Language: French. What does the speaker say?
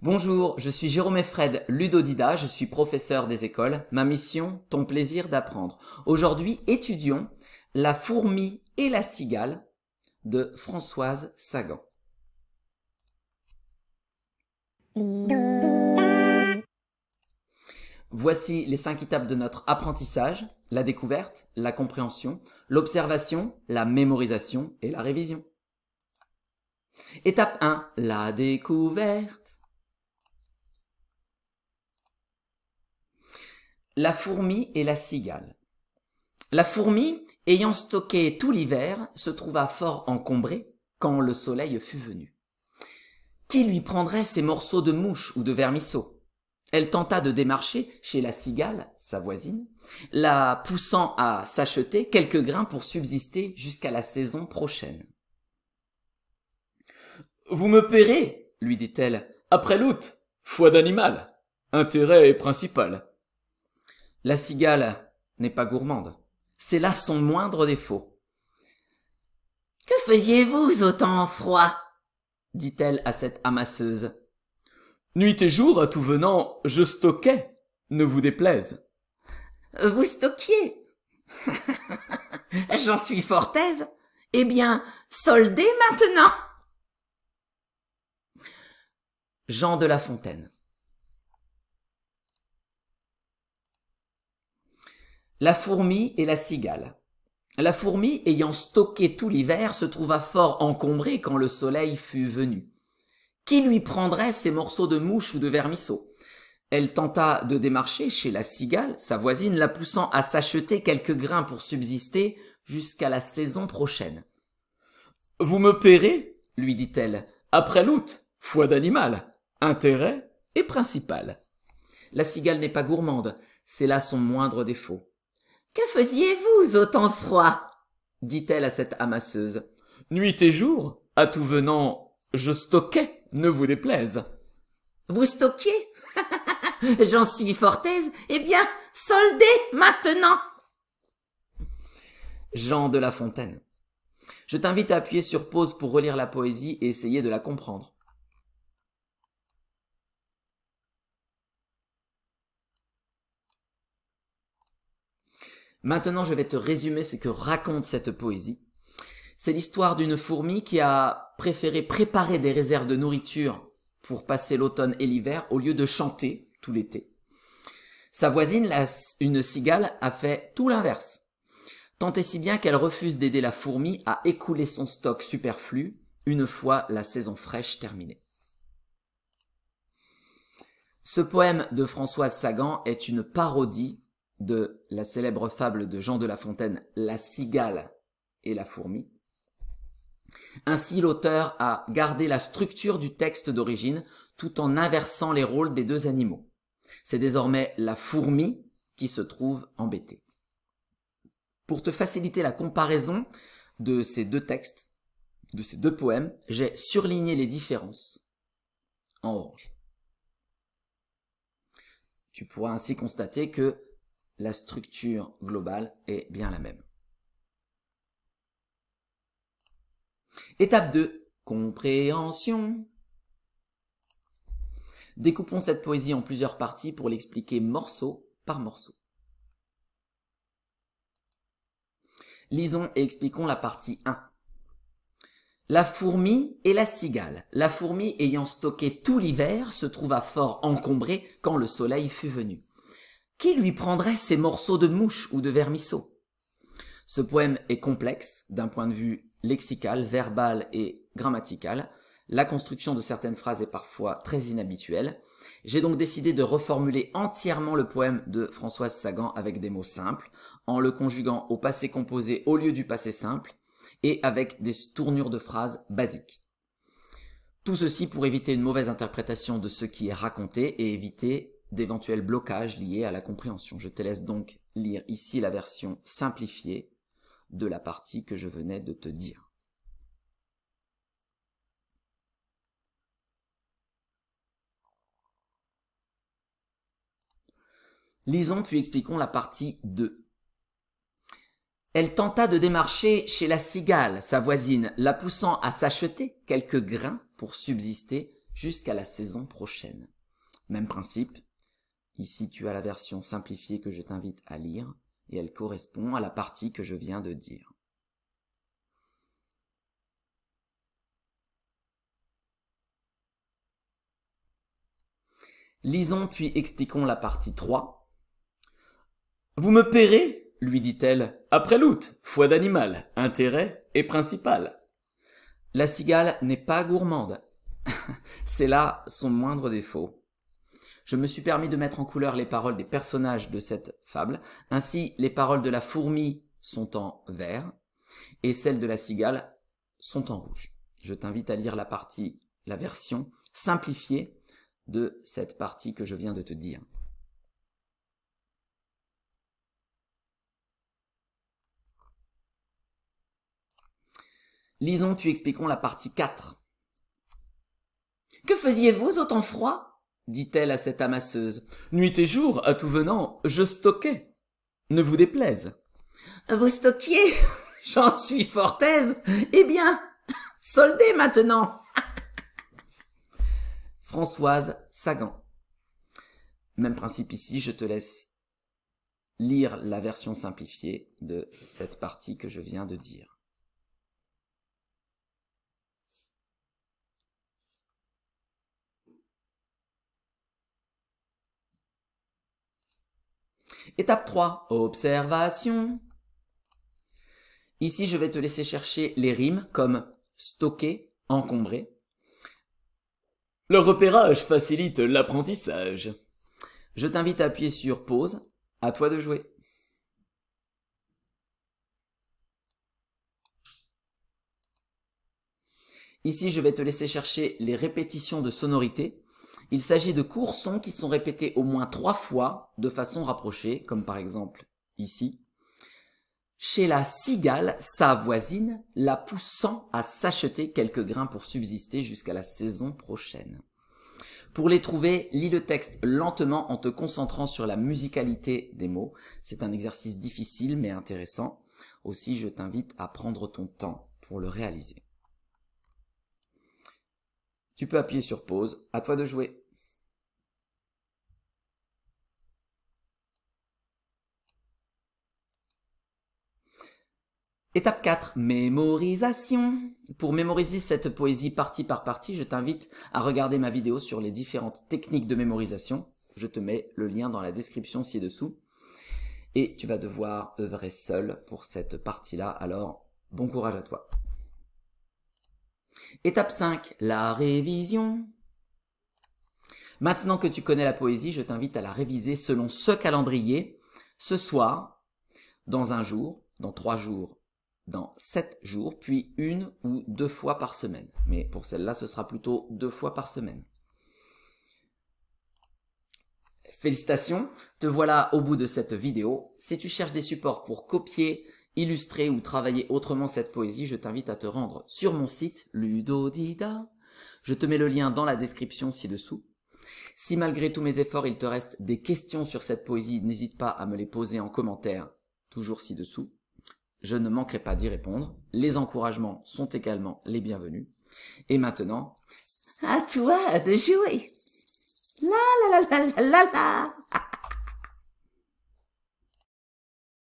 Bonjour, je suis Jérôme Effred, ludodida, je suis professeur des écoles. Ma mission, ton plaisir d'apprendre. Aujourd'hui, étudions La fourmi et la cigale de Françoise Sagan. Voici les 5 étapes de notre apprentissage: la découverte, la compréhension, l'observation, la mémorisation et la révision. Étape 1, la découverte. La fourmi et la cigale. La fourmi, ayant stocké tout l'hiver, se trouva fort encombrée quand le soleil fut venu. Qui lui prendrait ces morceaux de mouche ou de vermisseau? Elle tenta de démarcher chez la cigale, sa voisine, la poussant à s'acheter quelques grains pour subsister jusqu'à la saison prochaine. « Vous me paierez, lui dit-elle, après l'août, foi d'animal, intérêt principal. » La cigale n'est pas gourmande. C'est là son moindre défaut. « Que faisiez-vous au temps froid ?» dit-elle à cette amasseuse. « Nuit et jour, à tout venant, je stockais, ne vous déplaise. »« Vous stockiez ?»« J'en suis fort aise. Eh bien, soldez maintenant !» Jean de La Fontaine. La fourmi et la cigale. La fourmi, ayant stocké tout l'hiver, se trouva fort encombrée quand le soleil fut venu. Qui lui prendrait ces morceaux de mouche ou de vermisseau? Elle tenta de démarcher chez la cigale, sa voisine, la poussant à s'acheter quelques grains pour subsister jusqu'à la saison prochaine. « Vous me paierez, lui dit-elle, après l'août, foi d'animal, intérêt et principal. » La cigale n'est pas gourmande, c'est là son moindre défaut. « Que faisiez-vous au temps froid ?» dit-elle à cette amasseuse. « Nuit et jour, à tout venant, je stockais, ne vous déplaise. »« Vous stockiez ? J'en suis fort aise. Eh bien, soldez maintenant !» Jean de La Fontaine. Je t'invite à appuyer sur pause pour relire la poésie et essayer de la comprendre. Maintenant, je vais te résumer ce que raconte cette poésie. C'est l'histoire d'une fourmi qui a préféré préparer des réserves de nourriture pour passer l'automne et l'hiver au lieu de chanter tout l'été. Sa voisine, une cigale, a fait tout l'inverse. Tant et si bien qu'elle refuse d'aider la fourmi à écouler son stock superflu une fois la saison fraîche terminée. Ce poème de Françoise Sagan est une parodie de la célèbre fable de Jean de La Fontaine, La cigale et la fourmi. Ainsi, l'auteur a gardé la structure du texte d'origine tout en inversant les rôles des deux animaux. C'est désormais la fourmi qui se trouve embêtée. Pour te faciliter la comparaison de ces deux textes, de ces deux poèmes, j'ai surligné les différences en orange. Tu pourras ainsi constater que la structure globale est bien la même. Étape 2. Compréhension. Découpons cette poésie en plusieurs parties pour l'expliquer morceau par morceau. Lisons et expliquons la partie 1. La fourmi et la cigale. La fourmi, ayant stocké tout l'hiver, se trouva fort encombrée quand le soleil fut venu. Qui lui prendrait ces morceaux de mouche ou de vermisseau? Ce poème est complexe d'un point de vue lexical, verbal et grammatical. La construction de certaines phrases est parfois très inhabituelle. J'ai donc décidé de reformuler entièrement le poème de Françoise Sagan avec des mots simples, en le conjuguant au passé composé au lieu du passé simple et avec des tournures de phrases basiques. Tout ceci pour éviter une mauvaise interprétation de ce qui est raconté et éviter d'éventuels blocages liés à la compréhension. Je te laisse donc lire ici la version simplifiée de la partie que je venais de te dire. Lisons puis expliquons la partie 2. Elle tenta de démarcher chez la cigale, sa voisine, la poussant à s'acheter quelques grains pour subsister jusqu'à la saison prochaine. Même principe. Ici, tu as la version simplifiée que je t'invite à lire et elle correspond à la partie que je viens de dire. Lisons puis expliquons la partie 3. « Vous me paierez, lui dit-elle, après l'août, foi d'animal, intérêt et principal. » La cigale n'est pas gourmande. C'est là son moindre défaut. Je me suis permis de mettre en couleur les paroles des personnages de cette fable. Ainsi, les paroles de la fourmi sont en vert et celles de la cigale sont en rouge. Je t'invite à lire la version simplifiée de cette partie que je viens de te dire. Lisons puis expliquons la partie 4. « Que faisiez-vous au temps froid ?» dit-elle à cette amasseuse. « Nuit et jour, à tout venant, je stockais. Ne vous déplaise. »« Vous stockiez ? J'en suis fort aise. Eh bien, soldez maintenant !» Françoise Sagan. Même principe ici, je te laisse lire la version simplifiée de cette partie que je viens de dire. Étape 3, observation. Ici, je vais te laisser chercher les rimes comme stocker, encombrer. Le repérage facilite l'apprentissage. Je t'invite à appuyer sur pause. À toi de jouer. Ici, je vais te laisser chercher les répétitions de sonorités. Il s'agit de courts sons qui sont répétés au moins 3 fois de façon rapprochée, comme par exemple ici. Chez la cigale, sa voisine, la poussant à s'acheter quelques grains pour subsister jusqu'à la saison prochaine. Pour les trouver, lis le texte lentement en te concentrant sur la musicalité des mots. C'est un exercice difficile mais intéressant. Aussi, je t'invite à prendre ton temps pour le réaliser. Tu peux appuyer sur pause, à toi de jouer. Étape 4, mémorisation. Pour mémoriser cette poésie partie par partie, je t'invite à regarder ma vidéo sur les différentes techniques de mémorisation. Je te mets le lien dans la description ci-dessous. Et tu vas devoir œuvrer seul pour cette partie-là, alors bon courage à toi. Étape 5, la révision. Maintenant que tu connais la poésie, je t'invite à la réviser selon ce calendrier, ce soir, dans 1 jour, dans 3 jours, dans 7 jours, puis 1 ou 2 fois par semaine. Mais pour celle-là, ce sera plutôt 2 fois par semaine. Félicitations, te voilà au bout de cette vidéo. Si tu cherches des supports pour copier, illustrer ou travailler autrement cette poésie, je t'invite à te rendre sur mon site Ludodida. Je te mets le lien dans la description ci-dessous. Si malgré tous mes efforts, il te reste des questions sur cette poésie, n'hésite pas à me les poser en commentaire, toujours ci-dessous. Je ne manquerai pas d'y répondre. Les encouragements sont également les bienvenus. Et maintenant, à toi de jouer. La la la la la la la.